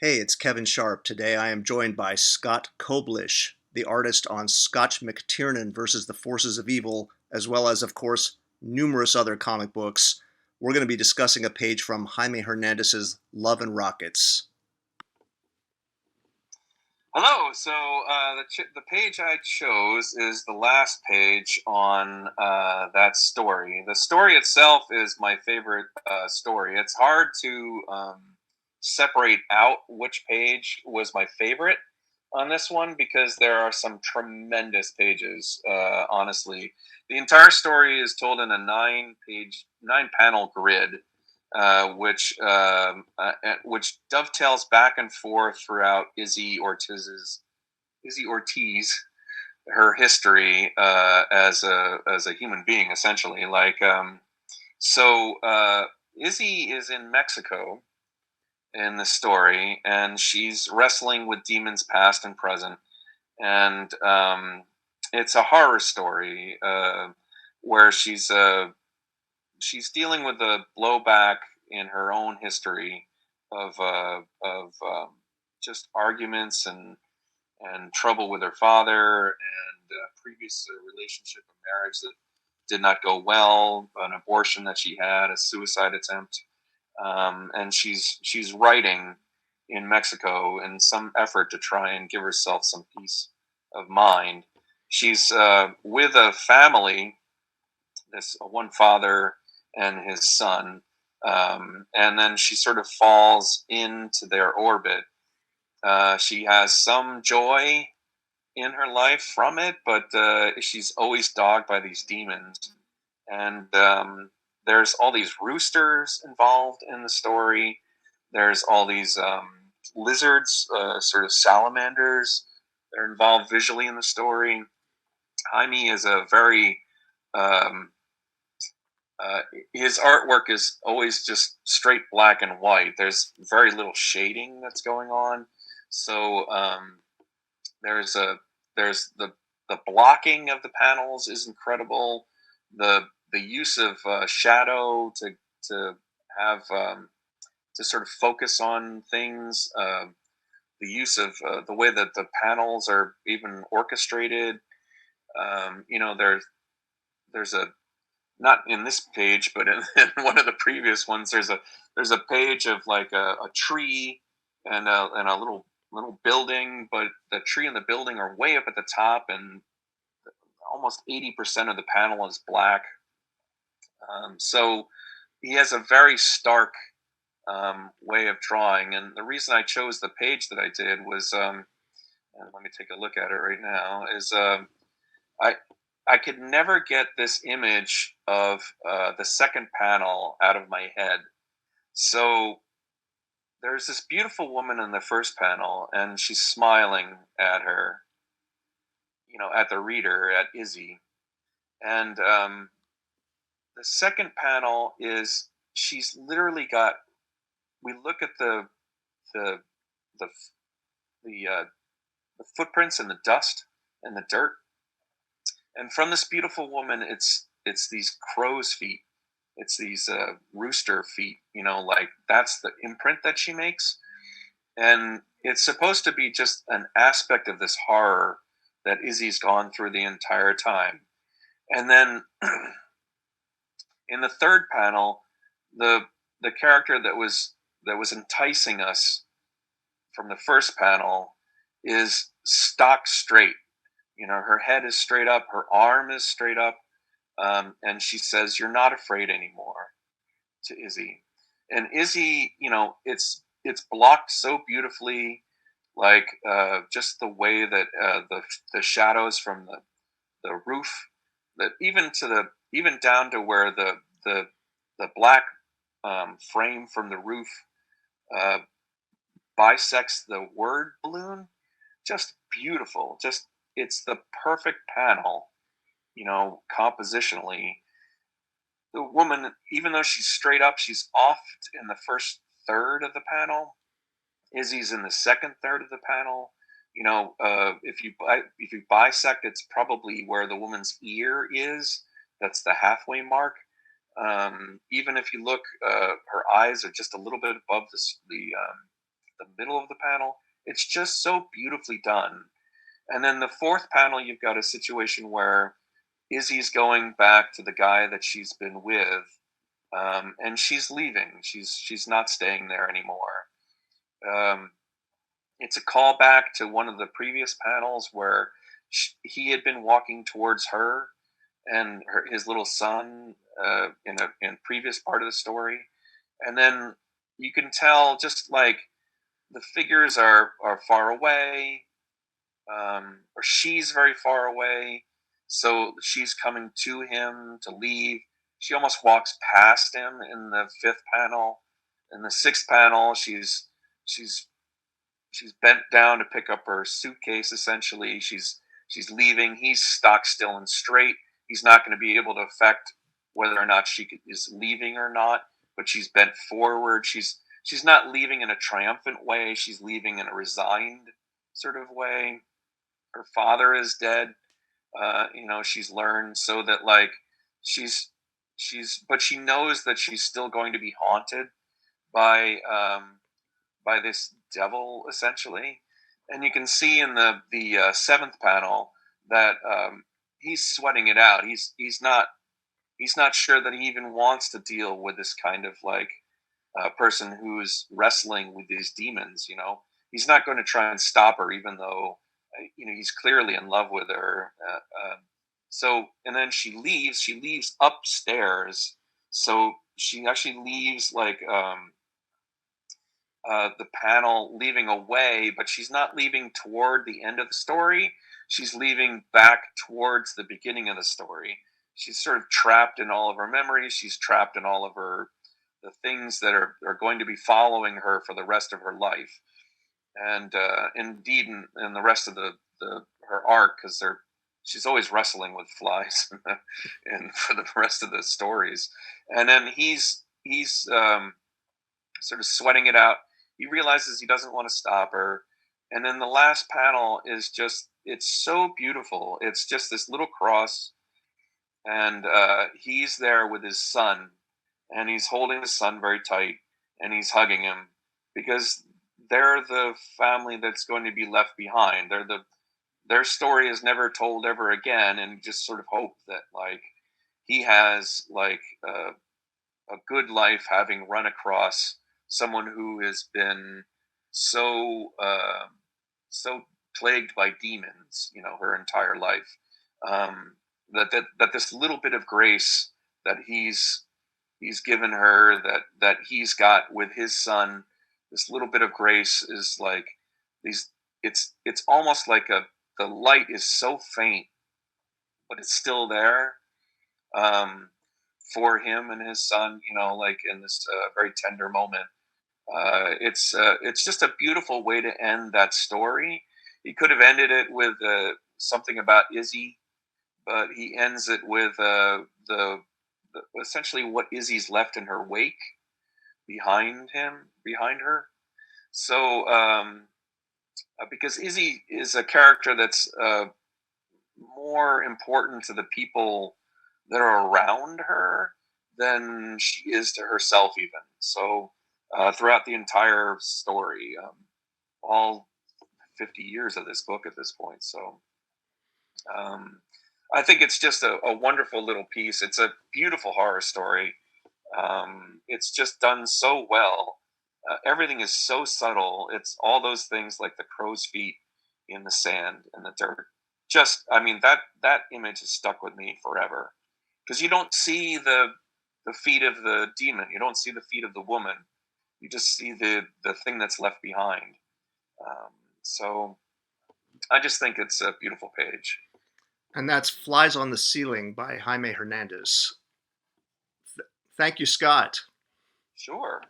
Hey, it's Kevin Sharp. Today I am joined by Scott Koblish, the artist on Scotch McTiernan versus the Forces of Evil, as well as, of course, numerous other comic books. We're going to be discussing a page from Jaime Hernandez's Love and Rockets. Hello. The page I chose is the last page on that story. The story itself is my favorite story. It's hard to separate out which page was my favorite on this one because there are some tremendous pages. Honestly, the entire story is told in a nine panel grid, which dovetails back and forth throughout Izzy Ortiz, her history as a human being, essentially. Izzy is in Mexico in the story, and she's wrestling with demons past and present, and it's a horror story where she's dealing with the blowback in her own history of just arguments and trouble with her father and previous relationship and marriage that did not go well, an abortion that she had, a suicide attempt, and she's writing in Mexico in some effort to try and give herself some peace of mind. She's with a family, this one father and his son, and then she sort of falls into their orbit. She has some joy in her life from it, but she's always dogged by these demons. And there's all these roosters involved in the story. There's all these lizards, sort of salamanders, that are involved visually in the story. Jaime is a very um, his artwork is always just straight black and white. There's very little shading that's going on. So there's a there's the blocking of the panels is incredible. The use of shadow to have to sort of focus on things. The use of the way that the panels are even orchestrated. There's a not in this page, but in one of the previous ones, there's a page of like a tree and a little building, but the tree and the building are way up at the top, and almost 80% of the panel is black. So he has a very stark way of drawing, and the reason I chose the page that I did was, and let me take a look at it right now, is I I could never get this image of the second panel out of my head. So there's this beautiful woman in the first panel, and she's smiling at her, at the reader, at Izzy. And the second panel is she's literally got. We look at the the the the footprints and the dust and the dirt, and from this beautiful woman, it's these crow's feet. It's these rooster feet. Like that's the imprint that she makes, and it's supposed to be just an aspect of this horror that Izzy's gone through the entire time. And then in the third panel, the the character that was enticing us from the first panel is stock straight. Her head is straight up, her arm is straight up, and she says, "You're not afraid anymore," to Izzy. And Izzy, it's blocked so beautifully, like just the way that the shadows from the roof, that even down to where the black frame from the roof uh, bisects the word balloon. Just beautiful. Just it's the perfect panel, compositionally. The woman, even though she's straight up, she's off in the first third of the panel. Izzy's in the second third of the panel. If you bisect, it's probably where the woman's ear is. That's the halfway mark. Even if you look, her eyes are just a little bit above the the middle of the panel. It's just so beautifully done. And then the fourth panel, you've got a situation where Izzy's going back to the guy that she's been with, and she's leaving. She's not staying there anymore. Um, it's a callback to one of the previous panels where he had been walking towards her and his little son in previous part of the story, and then you can tell just like the figures are far away, or she's very far away, so she's coming to him to leave. She almost walks past him in the fifth panel. In the sixth panel, she's she's bent down to pick up her suitcase. Essentially, she's leaving. He's stock still and straight. He's not going to be able to affect whether or not is leaving or not. But she's bent forward. She's not leaving in a triumphant way. She's leaving in a resigned sort of way. Her father is dead. She's learned, so that like she's but she knows that she's still going to be haunted by by this devil essentially. And you can see in the seventh panel that he's sweating it out. He's not sure that he even wants to deal with this kind of like person who's wrestling with these demons. He's not going to try and stop her, even though he's clearly in love with her. And then she leaves. She leaves upstairs. So she actually leaves like the panel leaving away, but she's not leaving toward the end of the story. She's leaving back towards the beginning of the story. She's sort of trapped in all of her memories. She's trapped in all of the things that are going to be following her for the rest of her life, and indeed in the rest of her arc, because she's always wrestling with flies and for the rest of the stories. And then he's sort of sweating it out. He realizes he doesn't want to stop her. And then the last panel is it's so beautiful. It's just this little cross, and he's there with his son, and he's holding his son very tight, and he's hugging him, because they're the family that's going to be left behind. Their story is never told ever again, and just sort of hope that like he has like a good life, having run across someone who has been so so plagued by demons, her entire life. That this little bit of grace that he's given her, that he's got with his son, this little bit of grace is like these. It's almost like the light is so faint, but it's still there. Um, for him and his son, like in this very tender moment. It's just a beautiful way to end that story. He could have ended it with something about Izzy, but he ends it with the essentially what Izzy's left in her wake behind her. So because Izzy is a character that's more important to the people that are around her than she is to herself, even. So throughout the entire story, all 50 years of this book at this point. So um, I think it's just a wonderful little piece. It's a beautiful horror story. It's just done so well. Everything is so subtle. It's all those things like the crow's feet in the sand and the dirt. Just, I mean, that image has stuck with me forever, because you don't see the feet of the demon. You don't see the feet of the woman. You just see the thing that's left behind. Um, so I just think it's a beautiful page. And that's Flies on the Ceiling by Jaime Hernandez. Thank you, Scott. Sure.